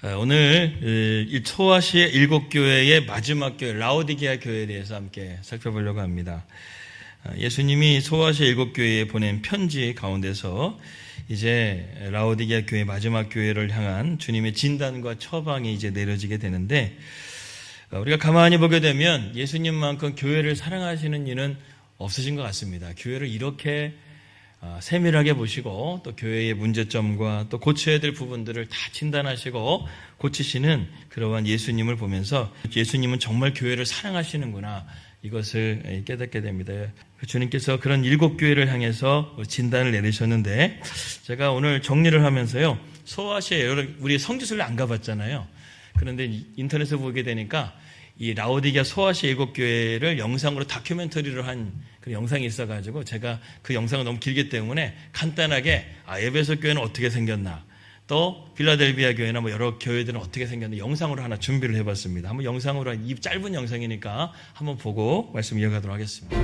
오늘 이 소아시아 일곱 교회의 마지막 교회 라오디게아 교회에 대해서 함께 살펴보려고 합니다. 예수님이 소아시아 일곱 교회에 보낸 편지 가운데서 이제 라오디게아 교회 마지막 교회를 향한 주님의 진단과 처방이 이제 내려지게 되는데, 우리가 가만히 보게 되면 예수님만큼 교회를 사랑하시는 이는 없으신 것 같습니다. 교회를 이렇게 세밀하게 보시고 또 교회의 문제점과 또 고쳐야 될 부분들을 다 진단하시고 고치시는 그러한 예수님을 보면서 예수님은 정말 교회를 사랑하시는구나, 이것을 깨닫게 됩니다. 주님께서 그런 일곱 교회를 향해서 진단을 내리셨는데, 제가 오늘 정리를 하면서요, 소아시아 우리 성지순례 안 가봤잖아요. 그런데 인터넷에 보게 되니까 이 라오디게아 소아시아 일곱 교회를 영상으로 다큐멘터리로 한 그 영상이 있어가지고 제가 그 영상을 너무 길기 때문에 간단하게 에베소 교회는 어떻게 생겼나, 또 필라델비아 교회나 뭐 여러 교회들은 어떻게 생겼나 영상으로 하나 준비를 해봤습니다. 한번 영상으로, 이 짧은 영상이니까 한번 보고 말씀 이어가도록 하겠습니다.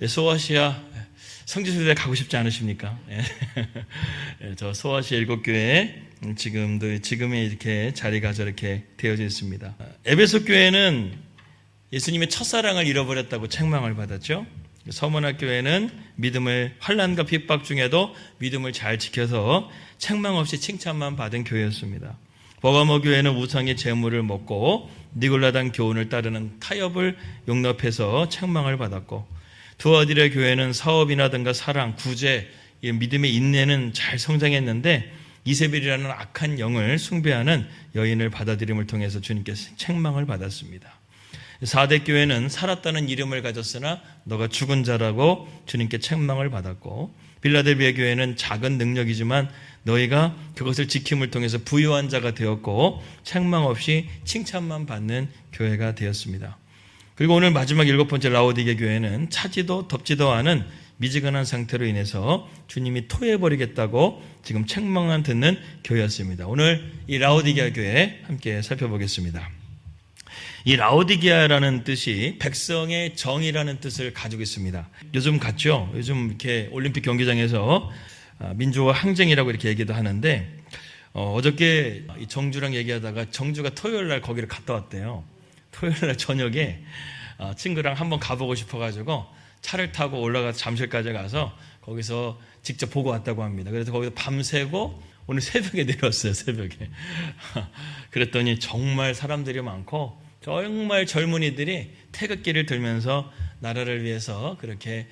소아시아 성지순례 가고 싶지 않으십니까? 저 소아시아 일곱 교회 지금의 이렇게 자리가 저렇게 되어져 있습니다. 에베소 교회는 예수님의 첫사랑을 잃어버렸다고 책망을 받았죠. 서문화 교회는 환난과 핍박 중에도 믿음을 잘 지켜서 책망 없이 칭찬만 받은 교회였습니다. 버가모 교회는 우상의 제물을 먹고 니골라당 교훈을 따르는 타협을 용납해서 책망을 받았고, 두아디라 교회는 사업이나든가 사랑, 구제, 믿음의 인내는 잘 성장했는데 이세벨이라는 악한 영을 숭배하는 여인을 받아들임을 통해서 주님께서 책망을 받았습니다. 사대 교회는 살았다는 이름을 가졌으나 너가 죽은 자라고 주님께 책망을 받았고, 빌라델비아 교회는 작은 능력이지만 너희가 그것을 지킴을 통해서 부유한 자가 되었고 책망 없이 칭찬만 받는 교회가 되었습니다. 그리고 오늘 마지막 일곱 번째 라오디게아 교회는 차지도 덥지도 않은 미지근한 상태로 인해서 주님이 토해버리겠다고 지금 책망만 듣는 교회였습니다. 오늘 이 라오디게아 교회 함께 살펴보겠습니다. 이 라오디게아라는 뜻이 백성의 정이라는 뜻을 가지고 있습니다. 요즘 같죠? 요즘 이렇게 올림픽 경기장에서 민주화 항쟁이라고 이렇게 얘기도 하는데, 어저께 정주랑 얘기하다가 정주가 토요일 날 거기를 갔다 왔대요. 토요일 날 저녁에 친구랑 한번 가보고 싶어가지고 차를 타고 올라가서 잠실까지 가서 거기서 직접 보고 왔다고 합니다. 그래서 거기서 밤새고 오늘 새벽에 내려왔어요. 새벽에. 그랬더니 정말 사람들이 많고 정말 젊은이들이 태극기를 들면서 나라를 위해서 그렇게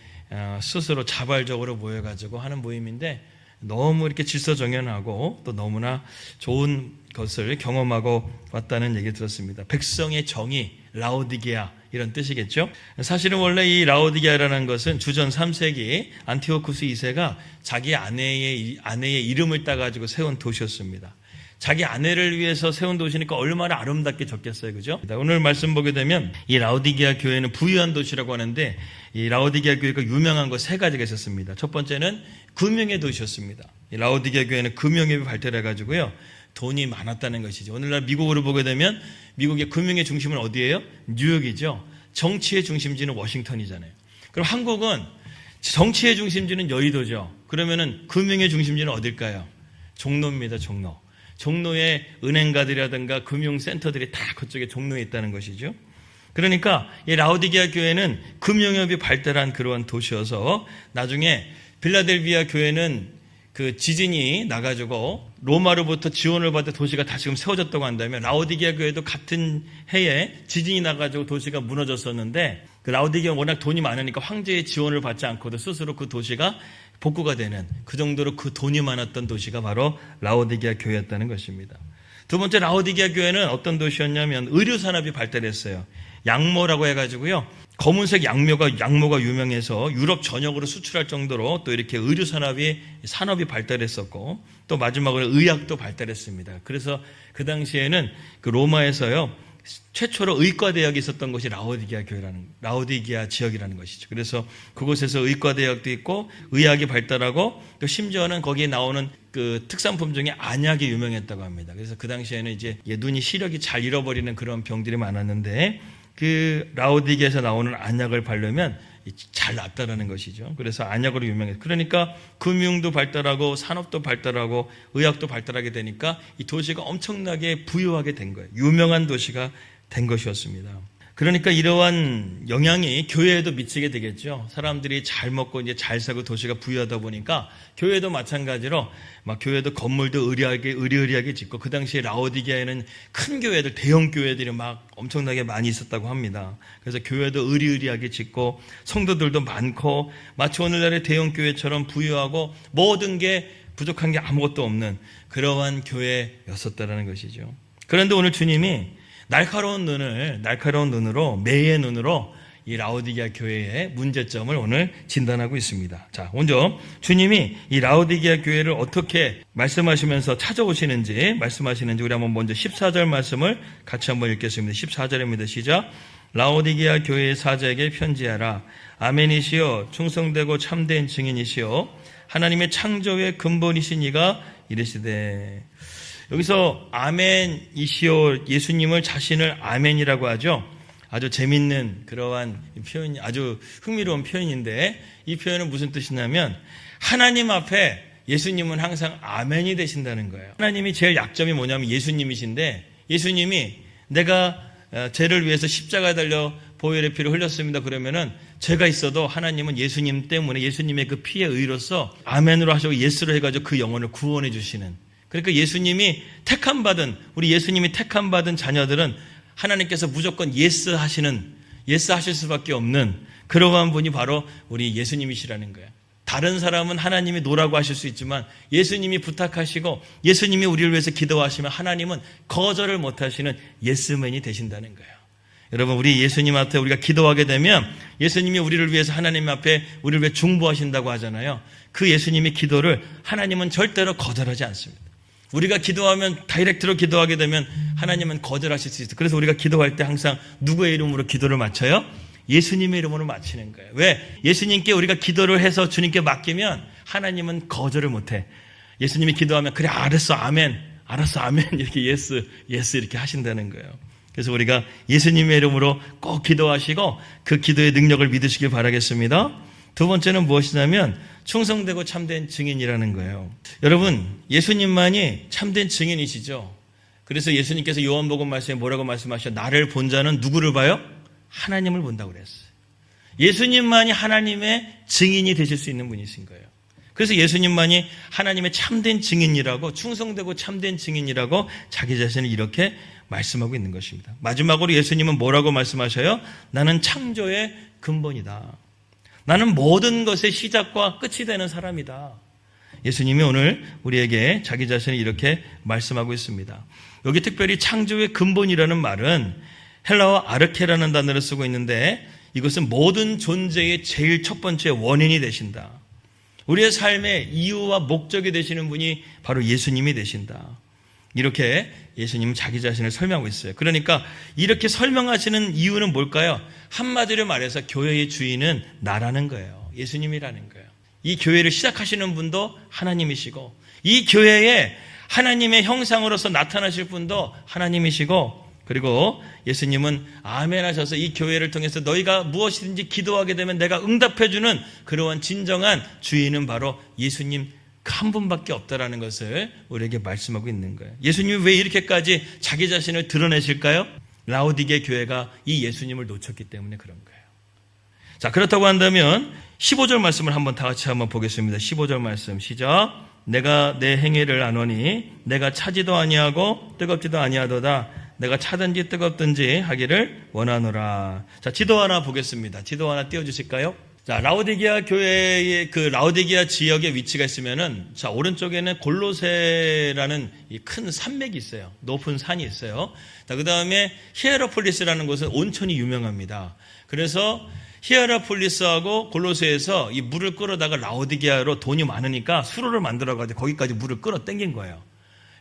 스스로 자발적으로 모여가지고 하는 모임인데, 너무 이렇게 질서정연하고 또 너무나 좋은 것을 경험하고 왔다는 얘기 들었습니다. 백성의 정의, 라오디게아 이런 뜻이겠죠. 사실은 원래 이 라오디게아라는 것은 주전 3세기 안티오쿠스 2세가 자기 아내의 이름을 따가지고 세운 도시였습니다. 자기 아내를 위해서 세운 도시니까 얼마나 아름답게 적겠어요, 그죠? 오늘 말씀 보게 되면 이 라오디게아 교회는 부유한 도시라고 하는데 이 라오디게아 교회가 유명한 거 세 가지가 있었습니다. 첫 번째는 금융의 도시였습니다. 이 라오디게아 교회는 금융업이 발달해가지고요 돈이 많았다는 것이죠. 오늘날 미국으로 보게 되면 미국의 금융의 중심은 어디예요? 뉴욕이죠. 정치의 중심지는 워싱턴이잖아요. 그럼 한국은 정치의 중심지는 여의도죠. 그러면은 금융의 중심지는 어딜까요? 종로입니다. 종로. 종로에 은행가들이라든가 금융센터들이 다 그쪽에 종로에 있다는 것이죠. 그러니까 이 라오디게아 교회는 금융업이 발달한 그러한 도시여서 나중에 빌라델비아 교회는 그 지진이 나가지고 로마로부터 지원을 받아 도시가 다시금 세워졌다고 한다면 라오디게아 교회도 같은 해에 지진이 나가지고 도시가 무너졌었는데 그 라오디게아가 워낙 돈이 많으니까 황제의 지원을 받지 않고도 스스로 그 도시가 복구가 되는 그 정도로 그 돈이 많았던 도시가 바로 라오디게아 교회였다는 것입니다. 두 번째 라오디게아 교회는 어떤 도시였냐면 의류 산업이 발달했어요. 양모라고 해가지고요. 검은색 양모가 유명해서 유럽 전역으로 수출할 정도로 또 이렇게 의류 산업이 발달했었고 또 마지막으로 의학도 발달했습니다. 그래서 그 당시에는 그 로마에서요. 최초로 의과대학이 있었던 것이 라오디게아 지역이라는 것이죠. 그래서 그곳에서 의과대학도 있고 의학이 발달하고 또 심지어는 거기에 나오는 그 특산품 중에 안약이 유명했다고 합니다. 그래서 그 당시에는 이제 눈이 시력이 잘 잃어버리는 그런 병들이 많았는데 그 라오디게아에서 나오는 안약을 바르면 잘 낫다라는 것이죠. 그래서 안약으로 유명해요. 그러니까 금융도 발달하고 산업도 발달하고 의학도 발달하게 되니까 이 도시가 엄청나게 부유하게 된 거예요. 유명한 도시가 된 것이었습니다. 그러니까 이러한 영향이 교회에도 미치게 되겠죠. 사람들이 잘 먹고 이제 잘 살고 도시가 부유하다 보니까 교회도 마찬가지로 막 교회도 건물도 의리의리하게 짓고 그 당시에 라오디게아에는 큰 교회들, 대형 교회들이 막 엄청나게 많이 있었다고 합니다. 그래서 교회도 의리의리하게 짓고 성도들도 많고 마치 오늘날의 대형 교회처럼 부유하고 모든 게 부족한 게 아무것도 없는 그러한 교회였었다라는 것이죠. 그런데 오늘 주님이 날카로운 눈으로 매의 눈으로 이 라오디게아 교회의 문제점을 오늘 진단하고 있습니다. 자, 먼저 주님이 이 라오디게아 교회를 어떻게 말씀하시면서 찾아오시는지 우리 한번 먼저 14절 말씀을 같이 한번 읽겠습니다. 14절입니다. 시작. 라오디게아 교회의 사자에게 편지하라. 아멘이시여 충성되고 참된 증인이시여 하나님의 창조의 근본이신 이가 이르시되. 여기서 아멘이시오 예수님을 자신을 아멘이라고 하죠. 아주 재밌는 그러한 표현, 아주 흥미로운 표현인데 이 표현은 무슨 뜻이냐면 하나님 앞에 예수님은 항상 아멘이 되신다는 거예요. 하나님이 제일 약점이 뭐냐면 예수님이신데 예수님이 내가 죄를 위해서 십자가에 달려 보혈의 피를 흘렸습니다. 그러면은 죄가 있어도 하나님은 예수님 때문에 예수님의 그 피의 의로서 아멘으로 하시고 예스로 해가지고 그 영혼을 구원해 주시는 그러니까 우리 예수님이 택함 받은 자녀들은 하나님께서 무조건 예스 하실 수밖에 없는 그러한 분이 바로 우리 예수님이시라는 거예요. 다른 사람은 하나님이 노라고 하실 수 있지만 예수님이 부탁하시고 예수님이 우리를 위해서 기도하시면 하나님은 거절을 못 하시는 예스맨이 되신다는 거예요. 여러분, 우리 예수님 앞에 우리가 기도하게 되면 예수님이 우리를 위해서 하나님 앞에 우리를 위해 중보하신다고 하잖아요. 그 예수님의 기도를 하나님은 절대로 거절하지 않습니다. 우리가 기도하면 다이렉트로 기도하게 되면 하나님은 거절하실 수 있어요. 그래서 우리가 기도할 때 항상 누구의 이름으로 기도를 마쳐요? 예수님의 이름으로 마치는 거예요. 왜? 예수님께 우리가 기도를 해서 주님께 맡기면 하나님은 거절을 못해. 예수님이 기도하면 그래 알았어 아멘 이렇게 예스 이렇게 하신다는 거예요. 그래서 우리가 예수님의 이름으로 꼭 기도하시고 그 기도의 능력을 믿으시길 바라겠습니다. 두 번째는 무엇이냐면 충성되고 참된 증인이라는 거예요. 여러분, 예수님만이 참된 증인이시죠. 그래서 예수님께서 요한복음 말씀에 뭐라고 말씀하셔? 나를 본 자는 누구를 봐요? 하나님을 본다고 그랬어요. 예수님만이 하나님의 증인이 되실 수 있는 분이신 거예요. 그래서 예수님만이 하나님의 참된 증인이라고 충성되고 참된 증인이라고 자기 자신을 이렇게 말씀하고 있는 것입니다. 마지막으로 예수님은 뭐라고 말씀하셔요? 나는 창조의 근본이다. 나는 모든 것의 시작과 끝이 되는 사람이다. 예수님이 오늘 우리에게 자기 자신을 이렇게 말씀하고 있습니다. 여기 특별히 창조의 근본이라는 말은 헬라어 아르케라는 단어를 쓰고 있는데 이것은 모든 존재의 제일 첫 번째 원인이 되신다. 우리의 삶의 이유와 목적이 되시는 분이 바로 예수님이 되신다. 이렇게 예수님은 자기 자신을 설명하고 있어요. 그러니까 이렇게 설명하시는 이유는 뭘까요? 한마디로 말해서 교회의 주인은 나라는 거예요. 예수님이라는 거예요. 이 교회를 시작하시는 분도 하나님이시고 이 교회에 하나님의 형상으로서 나타나실 분도 하나님이시고 그리고 예수님은 아멘 하셔서 이 교회를 통해서 너희가 무엇이든지 기도하게 되면 내가 응답해주는 그러한 진정한 주인은 바로 예수님 한 분밖에 없다라는 것을 우리에게 말씀하고 있는 거예요. 예수님이 왜 이렇게까지 자기 자신을 드러내실까요? 라오디게 교회가 이 예수님을 놓쳤기 때문에 그런 거예요. 자, 그렇다고 한다면 15절 말씀을 다 같이 한번 보겠습니다. 15절 말씀 시작. 내가 내 행위를 아노니 내가 차지도 아니하고 뜨겁지도 아니하도다. 내가 차든지 뜨겁든지 하기를 원하노라. 자, 지도 하나 보겠습니다. 지도 하나 띄워주실까요? 자, 라오디게아 교회의 그 라오디게아 지역에 위치가 있으면은, 자, 오른쪽에는 골로새라는 이 큰 산맥이 있어요. 높은 산이 있어요. 자, 그 다음에 히에라폴리스라는 곳은 온천이 유명합니다. 그래서 히에라폴리스하고 골로새에서 이 물을 끌어다가 라오디게아로 돈이 많으니까 수로를 만들어가지고 거기까지 물을 끌어 당긴 거예요.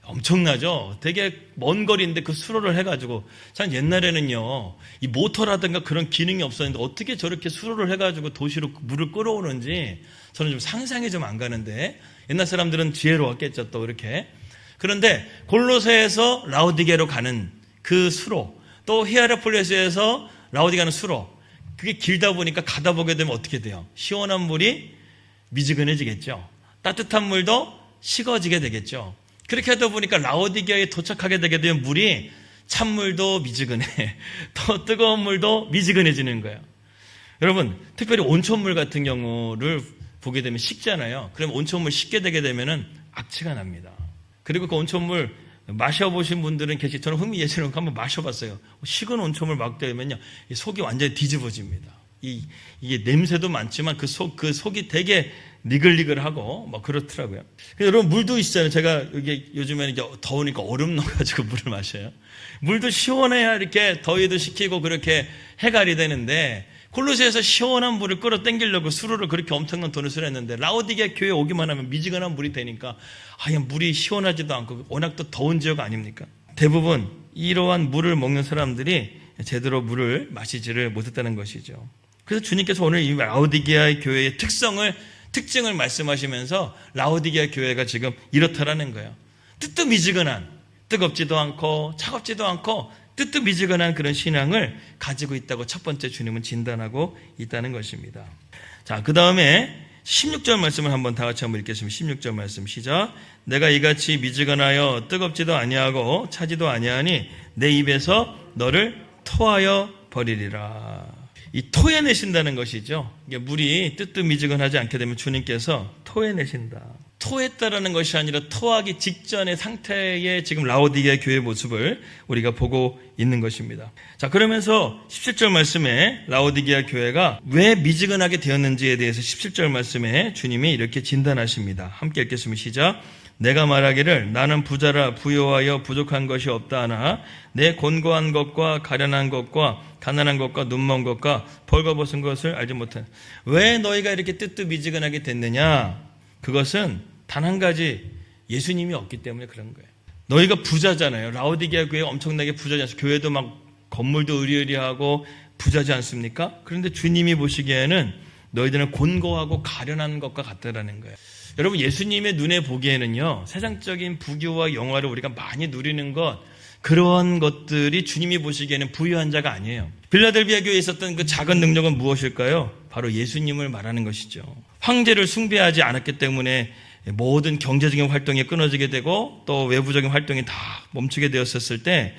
엄청나죠? 되게 먼 거리인데 그 수로를 해가지고, 참 옛날에는요, 이 모터라든가 그런 기능이 없었는데 어떻게 저렇게 수로를 해가지고 도시로 물을 끌어오는지 저는 좀 상상이 좀 안 가는데, 옛날 사람들은 지혜로웠겠죠, 또 이렇게. 그런데 골로새에서 라오디게로 가는 그 수로, 또 히에라폴리스에서 라오디게는 수로, 그게 길다 보니까 가다 보게 되면 어떻게 돼요? 시원한 물이 미지근해지겠죠. 따뜻한 물도 식어지게 되겠죠. 그렇게 하다 보니까 라오디게아에 도착하게 되게 되면 물이 찬물도 미지근해, 또 뜨거운 물도 미지근해지는 거예요. 여러분, 특별히 온천물 같은 경우를 보게 되면 식잖아요. 그럼 온천물 식게 되게 되면은 악취가 납니다. 그리고 그 온천물 마셔보신 분들은 저는 흥미예시로 한번 마셔봤어요. 식은 온천물 막 되면요, 속이 완전히 뒤집어집니다. 이게 냄새도 많지만 그 속이 되게 니글니글하고 막 그렇더라고요. 여러분, 물도 있잖아요. 제가 이게 요즘에는 이제 더우니까 얼음 넣어가지고 물을 마셔요. 물도 시원해야 이렇게 더위도 식히고 그렇게 해갈이 되는데, 골로새에서 시원한 물을 끌어 당기려고 수로를 그렇게 엄청난 돈을 쓰랬는데, 라오디게아 교회에 오기만 하면 미지근한 물이 되니까 그냥 물이 시원하지도 않고, 워낙 또 더운 지역 아닙니까? 대부분 이러한 물을 먹는 사람들이 제대로 물을 마시지를 못했다는 것이죠. 그래서 주님께서 오늘 이 라오디게아 교회의 특징을 말씀하시면서 라오디게아 교회가 지금 이렇다라는 거예요. 뜨뜻미지근한, 뜨겁지도 않고 차갑지도 않고 뜨뜻미지근한 그런 신앙을 가지고 있다고 첫 번째 주님은 진단하고 있다는 것입니다. 자, 그 다음에 16절 말씀을 다 같이 한번 읽겠습니다. 16절 말씀 시작. 내가 이같이 미지근하여 뜨겁지도 아니하고 차지도 아니하니 내 입에서 너를 토하여 버리리라. 이 토해내신다는 것이죠. 물이 뜨뜻미지근하지 않게 되면 주님께서 토해내신다. 토했다라는 것이 아니라 토하기 직전의 상태의 지금 라오디게아 교회의 모습을 우리가 보고 있는 것입니다. 자, 그러면서 17절 말씀에 라오디게아 교회가 왜 미지근하게 되었는지에 대해서 17절 말씀에 주님이 이렇게 진단하십니다. 함께 읽겠습니다. 시작. 내가 말하기를 나는 부자라 부요하여 부족한 것이 없다 하나 내 곤고한 것과 가련한 것과 가난한 것과 눈먼 것과 벌거벗은 것을 알지 못한. 왜 너희가 이렇게 뜨뜻미지근하게 됐느냐? 그것은 단 한 가지, 예수님이 없기 때문에 그런 거예요. 너희가 부자잖아요. 라오디게아 교회가 엄청나게 부자지 않습니까? 교회도 막 건물도 으리으리하고 부자지 않습니까? 그런데 주님이 보시기에는 너희들은 곤고하고 가련한 것과 같다라는 거예요. 여러분, 예수님의 눈에 보기에는요, 세상적인 부귀와 영화를 우리가 많이 누리는 것, 그런 것들이 주님이 보시기에는 부유한 자가 아니에요. 빌라델비아 교회에 있었던 그 작은 능력은 무엇일까요? 바로 예수님을 말하는 것이죠. 황제를 숭배하지 않았기 때문에 모든 경제적인 활동이 끊어지게 되고 또 외부적인 활동이 다 멈추게 되었었을 때,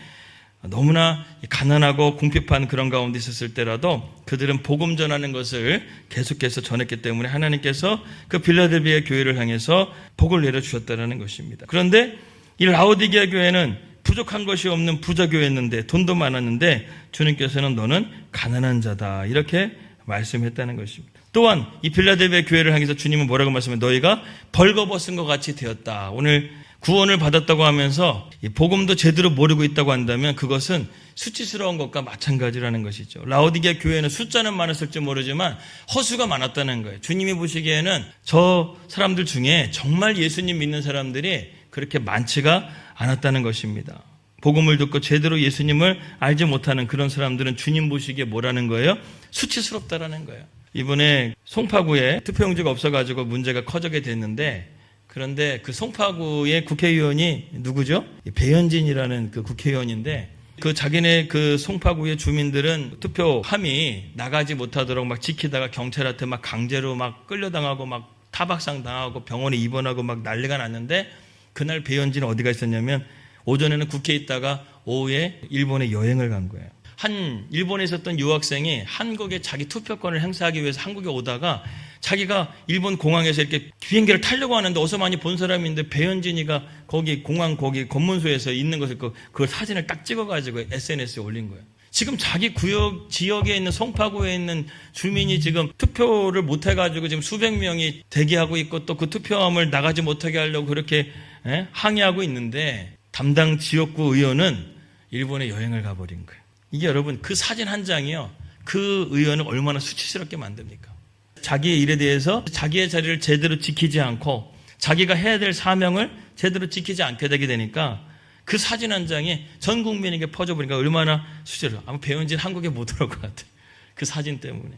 너무나 가난하고 궁핍한 그런 가운데 있었을 때라도 그들은 복음 전하는 것을 계속해서 전했기 때문에 하나님께서 그 빌라델비아 교회를 향해서 복을 내려주셨다는 것입니다. 그런데 이 라오디게아 교회는 부족한 것이 없는 부자 교회였는데, 돈도 많았는데 주님께서는 너는 가난한 자다 이렇게 말씀했다는 것입니다. 또한 이 빌라델비아 교회를 향해서 주님은 뭐라고 말씀해? 너희가 벌거벗은 것 같이 되었다. 오늘 구원을 받았다고 하면서 복음도 제대로 모르고 있다고 한다면 그것은 수치스러운 것과 마찬가지라는 것이죠. 라오디게아 교회는 숫자는 많았을지 모르지만 허수가 많았다는 거예요. 주님이 보시기에는 저 사람들 중에 정말 예수님 믿는 사람들이 그렇게 많지가 않았다는 것입니다. 복음을 듣고 제대로 예수님을 알지 못하는 그런 사람들은 주님 보시기에 뭐라는 거예요? 수치스럽다라는 거예요. 이번에 송파구에 투표용지가 없어가지고 문제가 커지게 됐는데, 그런데 그 송파구의 국회의원이 누구죠? 배현진이라는 그 국회의원인데, 그 자기네 그 송파구의 주민들은 투표함이 나가지 못하도록 막 지키다가 경찰한테 막 강제로 막 끌려당하고 막 타박상 당하고 병원에 입원하고 막 난리가 났는데, 그날 배현진은 어디가 있었냐면 오전에는 국회에 있다가 오후에 일본에 여행을 간 거예요. 한 일본에 있었던 유학생이 한국에 자기 투표권을 행사하기 위해서 한국에 오다가 자기가 일본 공항에서 이렇게 비행기를 타려고 하는데 어디서 많이 본 사람인데 배현진이가 거기 공항 거기 검문소에서 있는 것을 그 사진을 딱 찍어가지고 SNS에 올린 거예요. 지금 자기 구역 지역에 있는 송파구에 있는 주민이 지금 투표를 못 해가지고 지금 수백 명이 대기하고 있고 또 그 투표함을 나가지 못하게 하려고 그렇게 항의하고 있는데 담당 지역구 의원은 일본에 여행을 가버린 거예요. 이게 여러분 그 사진 한 장이요. 그 의원을 얼마나 수치스럽게 만듭니까? 자기의 일에 대해서 자기의 자리를 제대로 지키지 않고 자기가 해야 될 사명을 제대로 지키지 않게 되게 되니까 그 사진 한 장이 전 국민에게 퍼져버리니까 얼마나 수치스러워. 아마 배현진 한국에 못 들어올 것 같아요. 그 사진 때문에.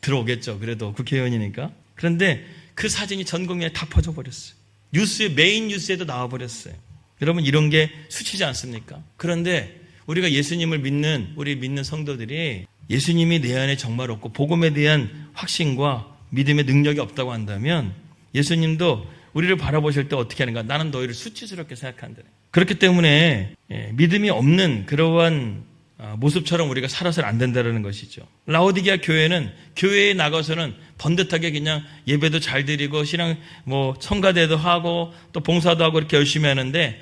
들어오겠죠. 그래도 국회의원이니까. 그런데 그 사진이 전 국민에 다 퍼져버렸어요. 뉴스에 메인 뉴스에도 나와버렸어요. 여러분 이런 게 수치지 않습니까? 그런데 우리가 예수님을 믿는 우리 믿는 성도들이 예수님이 내 안에 정말 없고 복음에 대한 확신과 믿음의 능력이 없다고 한다면 예수님도 우리를 바라보실 때 어떻게 하는가? 나는 너희를 수치스럽게 생각한다. 그렇기 때문에 믿음이 없는 그러한 모습처럼 우리가 살아서는 안 된다는 것이죠. 라오디게아 교회는 교회에 나가서는 번듯하게 그냥 예배도 잘 드리고 신앙 성가대도 하고 또 봉사도 하고 이렇게 열심히 하는데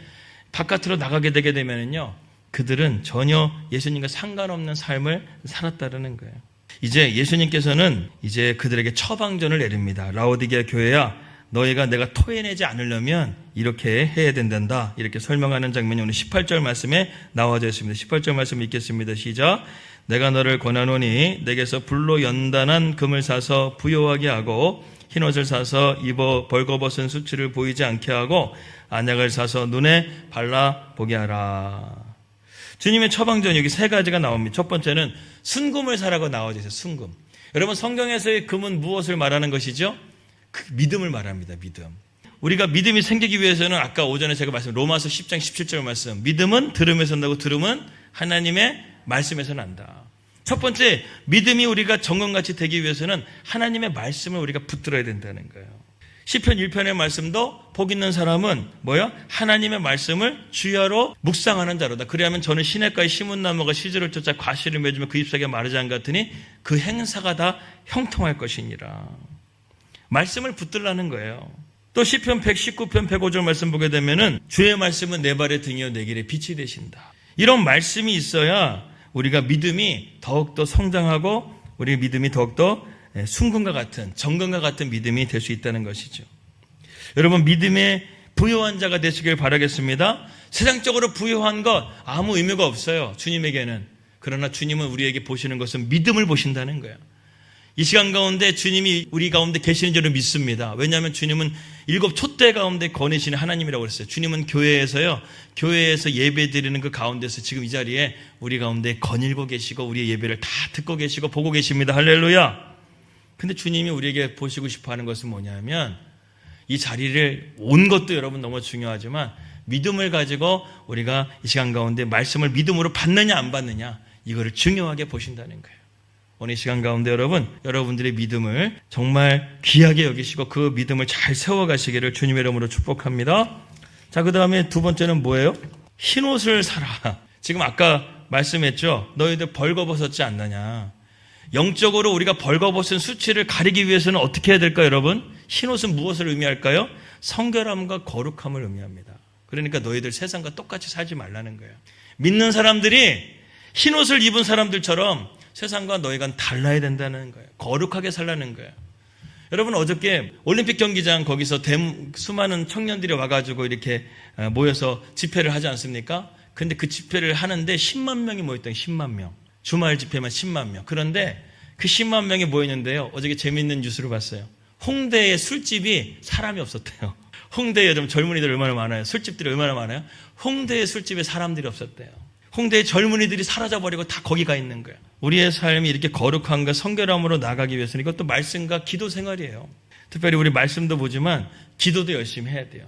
바깥으로 나가게 되게 되면은요. 그들은 전혀 예수님과 상관없는 삶을 살았다는 거예요. 이제 예수님께서는 이제 그들에게 처방전을 내립니다. 라오디게아 교회야, 너희가 내가 토해내지 않으려면 이렇게 해야 된단다. 이렇게 설명하는 장면이 오늘 18절 말씀에 나와져 있습니다. 18절 말씀 읽겠습니다. 시작. 내가 너를 권하노니 내게서 불로 연단한 금을 사서 부요하게 하고 흰옷을 사서 입어 벌거벗은 수치를 보이지 않게 하고 안약을 사서 눈에 발라 보게 하라. 주님의 처방전 여기 세 가지가 나옵니다. 첫 번째는 순금을 사라고 나와져 있어요. 순금. 여러분 성경에서의 금은 무엇을 말하는 것이죠? 그 믿음을 말합니다. 믿음. 우리가 믿음이 생기기 위해서는 아까 오전에 제가 말씀 로마서 10장 17절 말씀 믿음은 들음에서 난다고 들음은 하나님의 말씀에서 난다. 첫 번째 믿음이 우리가 정금같이 되기 위해서는 하나님의 말씀을 우리가 붙들어야 된다는 거예요. 시편 1편의 말씀도 복 있는 사람은 뭐야? 하나님의 말씀을 주야로 묵상하는 자로다. 그래야면 저는 시냇가에 심은 나무가 시절을 쫓아 과실을 맺으며 그 잎사귀가 마르지 않은 것 같으니 그 행사가 다 형통할 것이니라. 말씀을 붙들라는 거예요. 또 시편 119편 105절 말씀 보게 되면은 주의 말씀은 내 발의 등이요 내 길에 빛이 되신다. 이런 말씀이 있어야 우리가 믿음이 더욱더 성장하고 우리 믿음이 더욱더 순금과 같은 정금과 같은 믿음이 될 수 있다는 것이죠. 여러분 믿음의 부요한 자가 되시길 바라겠습니다. 세상적으로 부요한 것 아무 의미가 없어요. 주님에게는. 그러나 주님은 우리에게 보시는 것은 믿음을 보신다는 거예요. 이 시간 가운데 주님이 우리 가운데 계시는 줄을 믿습니다. 왜냐하면 주님은 7 촛대 가운데 거내시는 하나님이라고 그랬어요. 주님은 교회에서 예배 드리는 그 가운데서 지금 이 자리에 우리 가운데 거닐고 계시고 우리의 예배를 다 듣고 계시고 보고 계십니다. 할렐루야. 근데 주님이 우리에게 보시고 싶어 하는 것은 뭐냐면 이 자리를 온 것도 여러분 너무 중요하지만 믿음을 가지고 우리가 이 시간 가운데 말씀을 믿음으로 받느냐 안 받느냐 이거를 중요하게 보신다는 거예요. 오늘 이 시간 가운데 여러분들의 믿음을 정말 귀하게 여기시고 그 믿음을 잘 세워가시기를 주님의 이름으로 축복합니다. 자, 그 다음에 두 번째는 뭐예요? 흰옷을 사라. 지금 아까 말씀했죠. 너희들 벌거벗었지 않느냐. 영적으로 우리가 벌거벗은 수치를 가리기 위해서는 어떻게 해야 될까요, 여러분? 흰옷은 무엇을 의미할까요? 성결함과 거룩함을 의미합니다. 그러니까 너희들 세상과 똑같이 살지 말라는 거예요. 믿는 사람들이 흰옷을 입은 사람들처럼 세상과 너희가 달라야 된다는 거예요. 거룩하게 살라는 거예요. 여러분 어저께 올림픽 경기장 거기서 수많은 청년들이 와가지고 이렇게 모여서 집회를 하지 않습니까? 근데 그 집회를 하는데 10만 명이 모였던 10만 명. 주말 집회만 10만 명. 그런데 그 10만 명이 모였는데요. 어저께 재밌는 뉴스를 봤어요. 홍대의 술집이 사람이 없었대요. 홍대에 여러분 젊은이들 얼마나 많아요? 술집들이 얼마나 많아요? 홍대의 술집에 사람들이 없었대요. 홍대의 젊은이들이 사라져버리고 다 거기 가 있는 거예요. 우리의 삶이 이렇게 거룩함과 성결함으로 나가기 위해서는 이것도 말씀과 기도 생활이에요. 특별히 우리 말씀도 보지만 기도도 열심히 해야 돼요.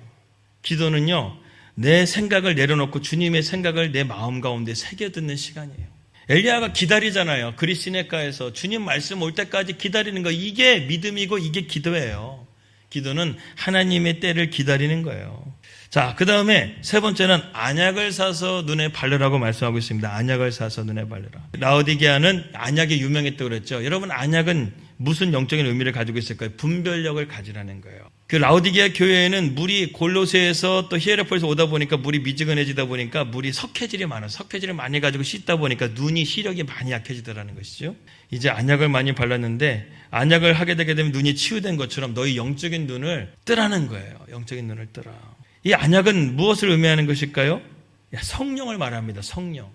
기도는요, 내 생각을 내려놓고 주님의 생각을 내 마음 가운데 새겨듣는 시간이에요. 엘리야가 기다리잖아요. 그리스 시내가에서 주님 말씀 올 때까지 기다리는 거, 이게 믿음이고 이게 기도예요. 기도는 하나님의 때를 기다리는 거예요. 자, 그 다음에 세 번째는 안약을 사서 눈에 바르라고 말씀하고 있습니다. 안약을 사서 눈에 바르라. 라오디게아는 안약이 유명했다고 그랬죠. 여러분, 안약은 무슨 영적인 의미를 가지고 있을까요? 분별력을 가지라는 거예요. 그 라오디게아 교회에는 물이 골로새에서 또 히에라폴에서 오다 보니까 물이 미지근해지다 보니까 물이 석회질이 많아요. 석회질을 많이 가지고 씻다 보니까 눈이 시력이 많이 약해지더라는 것이죠. 이제 안약을 많이 발랐는데 안약을 하게 되게 되면 눈이 치유된 것처럼 너희 영적인 눈을 뜨라는 거예요. 영적인 눈을 뜨라. 이 안약은 무엇을 의미하는 것일까요? 성령을 말합니다. 성령.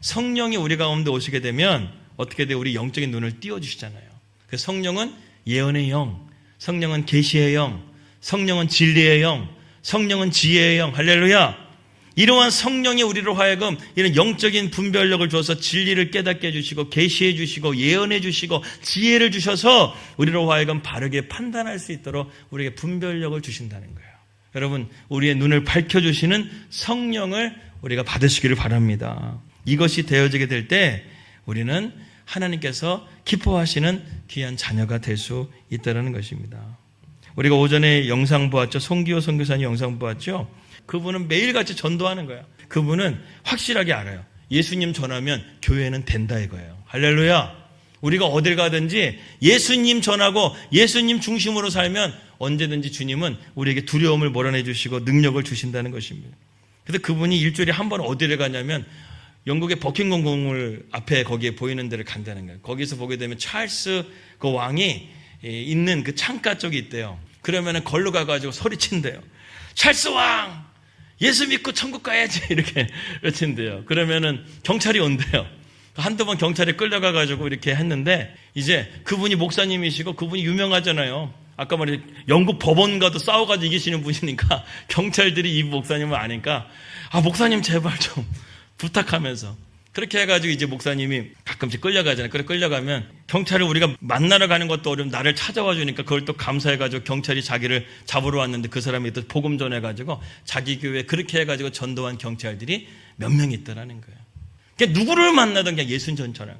성령이 우리 가운데 오시게 되면 어떻게 돼요? 우리 영적인 눈을 띄워주시잖아요. 그 성령은 예언의 영, 성령은 계시의 영, 성령은 진리의 영, 성령은 지혜의 영. 할렐루야. 이러한 성령이 우리로 하여금 이런 영적인 분별력을 줘서 진리를 깨닫게 해주시고 계시해 주시고 예언해 주시고 지혜를 주셔서 우리로 하여금 바르게 판단할 수 있도록 우리에게 분별력을 주신다는 거예요. 여러분, 우리의 눈을 밝혀주시는 성령을 우리가 받으시기를 바랍니다. 이것이 되어지게 될 때 우리는 하나님께서 기뻐하시는 귀한 자녀가 될 수 있다는 것입니다. 우리가 오전에 영상 보았죠. 송기호 선교사님 영상 보았죠. 그분은 매일같이 전도하는 거예요. 그분은 확실하게 알아요. 예수님 전하면 교회는 된다 이거예요. 할렐루야. 우리가 어딜 가든지 예수님 전하고 예수님 중심으로 살면 언제든지 주님은 우리에게 두려움을 몰아내 주시고 능력을 주신다는 것입니다. 그래서 그분이 일주일에 한 번 어디를 가냐면 영국의 버킹엄 궁을 앞에 거기에 보이는 데를 간다는 거예요. 거기서 보게 되면 찰스 그 왕이 있는 그 창가 쪽이 있대요. 그러면은 걸로 가가지고 소리친대요. 찰스 왕! 예수 믿고 천국 가야지! 이렇게 외친대요. 그러면은 경찰이 온대요. 한두 번 경찰에 끌려가가지고 이렇게 했는데 이제 그분이 목사님이시고 그분이 유명하잖아요. 아까 말했 영국 법원과도 싸워가지고 이기시는 분이니까 경찰들이 이 목사님을 아니까 목사님 제발 좀 부탁하면서 그렇게 해가지고 이제 목사님이 가끔씩 끌려가잖아요. 그래 끌려가면 경찰을 우리가 만나러 가는 것도 어려운 나를 찾아와 주니까 그걸 또 감사해가지고 경찰이 자기를 잡으러 왔는데 그 사람이 또 복음 전해가지고 자기 교회에 그렇게 해가지고 전도한 경찰들이 몇 명 있더라는 거예요. 그러니까 누구를 만나든 그냥 예수님 전처럼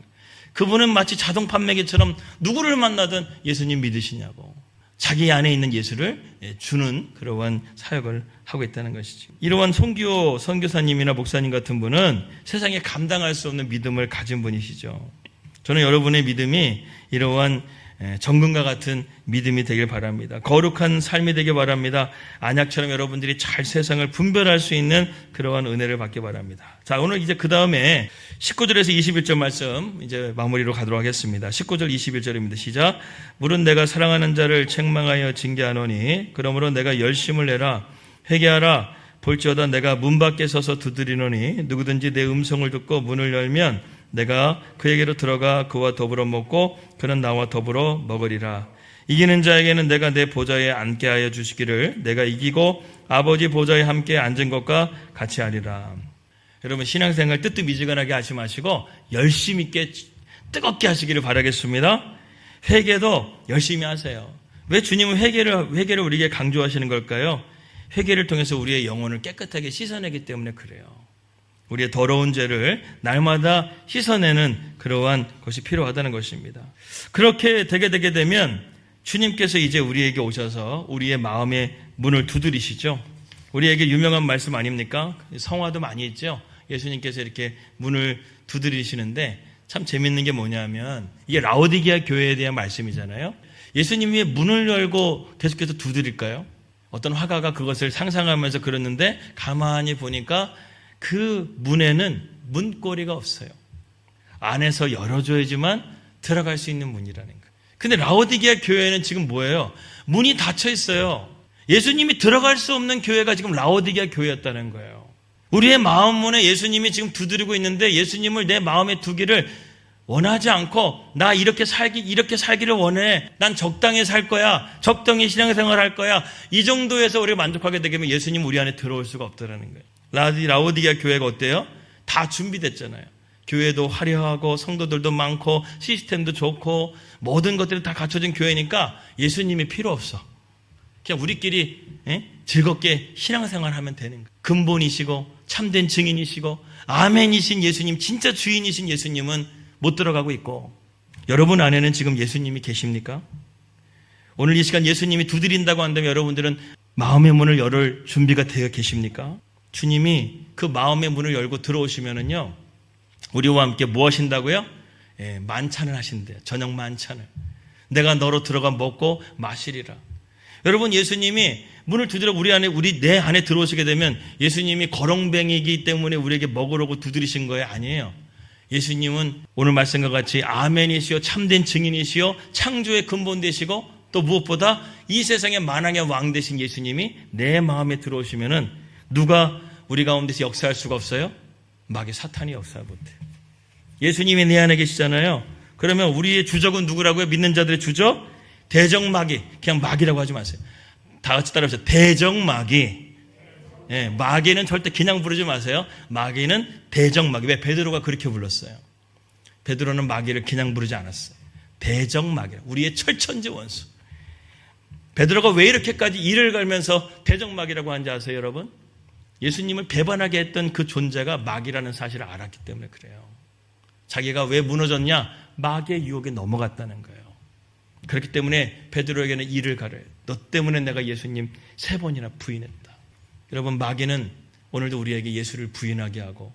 그분은 마치 자동 판매기처럼 누구를 만나든 예수님 믿으시냐고 자기 안에 있는 예수를 주는 그러한 사역을 하고 있다는 것이죠. 이러한 송기호 선교사님이나 목사님 같은 분은 세상에 감당할 수 없는 믿음을 가진 분이시죠. 저는 여러분의 믿음이 이러한 정금과 같은 믿음이 되길 바랍니다. 거룩한 삶이 되길 바랍니다. 안약처럼 여러분들이 잘 세상을 분별할 수 있는 그러한 은혜를 받기 바랍니다. 자, 오늘 이제 그 다음에 19절에서 21절 말씀 이제 마무리로 가도록 하겠습니다. 19절 21절입니다. 시작. 물은 내가 사랑하는 자를 책망하여 징계하노니 그러므로 내가 열심을 내라 회개하라 볼지어다 내가 문 밖에 서서 두드리노니 누구든지 내 음성을 듣고 문을 열면 내가 그에게로 들어가 그와 더불어 먹고 그는 나와 더불어 먹으리라. 이기는 자에게는 내가 내 보좌에 앉게 하여 주시기를 내가 이기고 아버지 보좌에 함께 앉은 것과 같이 하리라. 여러분 신앙생활 뜨뜻미지근하게 하지 마시고 열심 있게 뜨겁게 하시기를 바라겠습니다. 회개도 열심히 하세요. 왜 주님은 회개를 우리에게 강조하시는 걸까요? 회개를 통해서 우리의 영혼을 깨끗하게 씻어내기 때문에 그래요. 우리의 더러운 죄를 날마다 씻어내는 그러한 것이 필요하다는 것입니다. 그렇게 되게 되면 주님께서 이제 우리에게 오셔서 우리의 마음의 문을 두드리시죠. 우리에게 유명한 말씀 아닙니까? 성화도 많이 있죠. 예수님께서 이렇게 문을 두드리시는데 참 재밌는 게 뭐냐면 이게 라오디게아 교회에 대한 말씀이잖아요. 예수님이 문을 열고 계속해서 두드릴까요? 어떤 화가가 그것을 상상하면서 그랬는데 가만히 보니까 그 문에는 문고리가 없어요. 안에서 열어줘야지만 들어갈 수 있는 문이라는 거예요. 근데 라오디게아 교회는 지금 뭐예요? 문이 닫혀 있어요. 예수님이 들어갈 수 없는 교회가 지금 라오디게아 교회였다는 거예요. 우리의 마음 문에 예수님이 지금 두드리고 있는데 예수님을 내 마음에 두기를 원하지 않고 나 이렇게 살기를 원해. 난 적당히 살 거야. 적당히 신앙생활 할 거야. 이 정도에서 우리가 만족하게 되면 예수님 우리 안에 들어올 수가 없다는 거예요. 라오디게아 교회가 어때요? 다 준비됐잖아요. 교회도 화려하고 성도들도 많고 시스템도 좋고 모든 것들이 다 갖춰진 교회니까 예수님이 필요 없어. 그냥 우리끼리 즐겁게 신앙생활하면 되는 거예요. 근본이시고 참된 증인이시고 아멘이신 예수님, 진짜 주인이신 예수님은 못 들어가고 있고, 여러분 안에는 지금 예수님이 계십니까? 오늘 이 시간 예수님이 두드린다고 한다면 여러분들은 마음의 문을 열을 준비가 되어 계십니까? 주님이 그 마음의 문을 열고 들어오시면은요, 우리와 함께 뭐 하신다고요? 만찬을 하신대요. 저녁 만찬을. 내가 너로 들어가 먹고 마시리라. 여러분, 예수님이 문을 두드려 내 안에 들어오시게 되면 예수님이 거렁뱅이기 때문에 우리에게 먹으라고 두드리신 거예요? 아니에요. 예수님은 오늘 말씀과 같이 아멘이시요 참된 증인이시요 창조의 근본 되시고, 또 무엇보다 이 세상의 만왕의 왕 되신 예수님이 내 마음에 들어오시면은 누가 우리 가운데서 역사할 수가 없어요? 마귀 사탄이 역사를 못해요. 예수님이 내 안에 계시잖아요. 그러면 우리의 주적은 누구라고요? 믿는 자들의 주적? 대적마귀. 그냥 마귀라고 하지 마세요. 다 같이 따라해보세요. 대적마귀. 마귀는 절대 그냥 부르지 마세요. 마귀는 대적마귀. 왜? 베드로가 그렇게 불렀어요. 베드로는 마귀를 그냥 부르지 않았어요. 대적마귀. 우리의 철천지 원수. 베드로가 왜 이렇게까지 이를 갈면서 대적마귀라고 하는지 아세요, 여러분? 예수님을 배반하게 했던 그 존재가 마귀라는 사실을 알았기 때문에 그래요. 자기가 왜 무너졌냐? 마귀의 유혹에 넘어갔다는 거예요. 그렇기 때문에 베드로에게는 이를 가려요. 너 때문에 내가 예수님 3번이나 부인했다. 여러분, 마귀는 오늘도 우리에게 예수를 부인하게 하고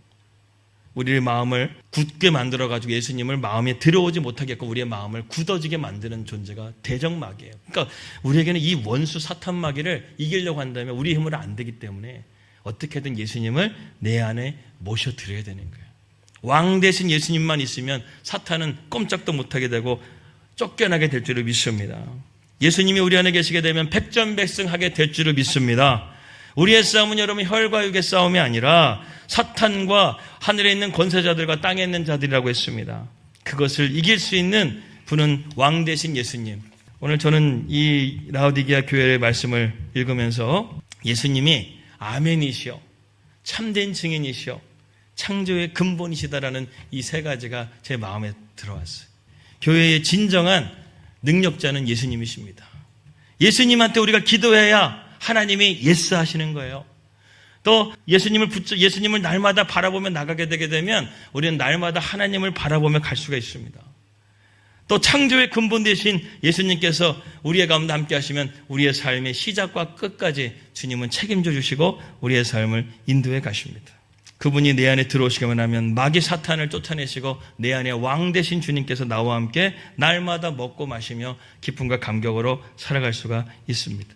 우리의 마음을 굳게 만들어가지고 예수님을 마음에 들어오지 못하게 했고 우리의 마음을 굳어지게 만드는 존재가 대적마귀예요. 그러니까 우리에게는 이 원수 사탄 마귀를 이기려고 한다면 우리 힘으로 안 되기 때문에 어떻게든 예수님을 내 안에 모셔드려야 되는 거예요. 왕 대신 예수님만 있으면 사탄은 꼼짝도 못하게 되고 쫓겨나게 될 줄을 믿습니다. 예수님이 우리 안에 계시게 되면 백전백승하게 될 줄을 믿습니다. 우리의 싸움은 여러분 혈과 육의 싸움이 아니라 사탄과 하늘에 있는 권세자들과 땅에 있는 자들이라고 했습니다. 그것을 이길 수 있는 분은 왕 대신 예수님. 오늘 저는 이 라오디게아 교회의 말씀을 읽으면서 예수님이 아멘이시오, 참된 증인이시오, 창조의 근본이시다라는 이 3가지가 제 마음에 들어왔어요. 교회의 진정한 능력자는 예수님이십니다. 예수님한테 우리가 기도해야 하나님이 예스 하시는 거예요. 또 예수님을 날마다 바라보며 나가게 되게 되면 우리는 날마다 하나님을 바라보며 갈 수가 있습니다. 또 창조의 근본 되신 예수님께서 우리의 가운데 함께 하시면 우리의 삶의 시작과 끝까지 주님은 책임져 주시고 우리의 삶을 인도해 가십니다. 그분이 내 안에 들어오시기만 하면 마귀 사탄을 쫓아내시고 내 안에 왕 되신 주님께서 나와 함께 날마다 먹고 마시며 기쁨과 감격으로 살아갈 수가 있습니다.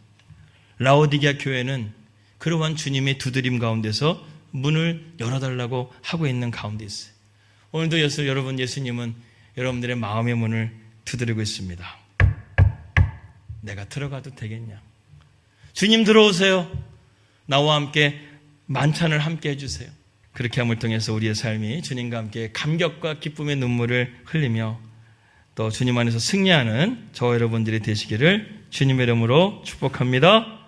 라오디게아 교회는 그러한 주님의 두드림 가운데서 문을 열어달라고 하고 있는 가운데 있어요. 오늘도 여러분, 예수님은 여러분들의 마음의 문을 두드리고 있습니다. 내가 들어가도 되겠냐? 주님 들어오세요. 나와 함께 만찬을 함께 해주세요. 그렇게 함을 통해서 우리의 삶이 주님과 함께 감격과 기쁨의 눈물을 흘리며 또 주님 안에서 승리하는 저와 여러분들이 되시기를 주님의 이름으로 축복합니다.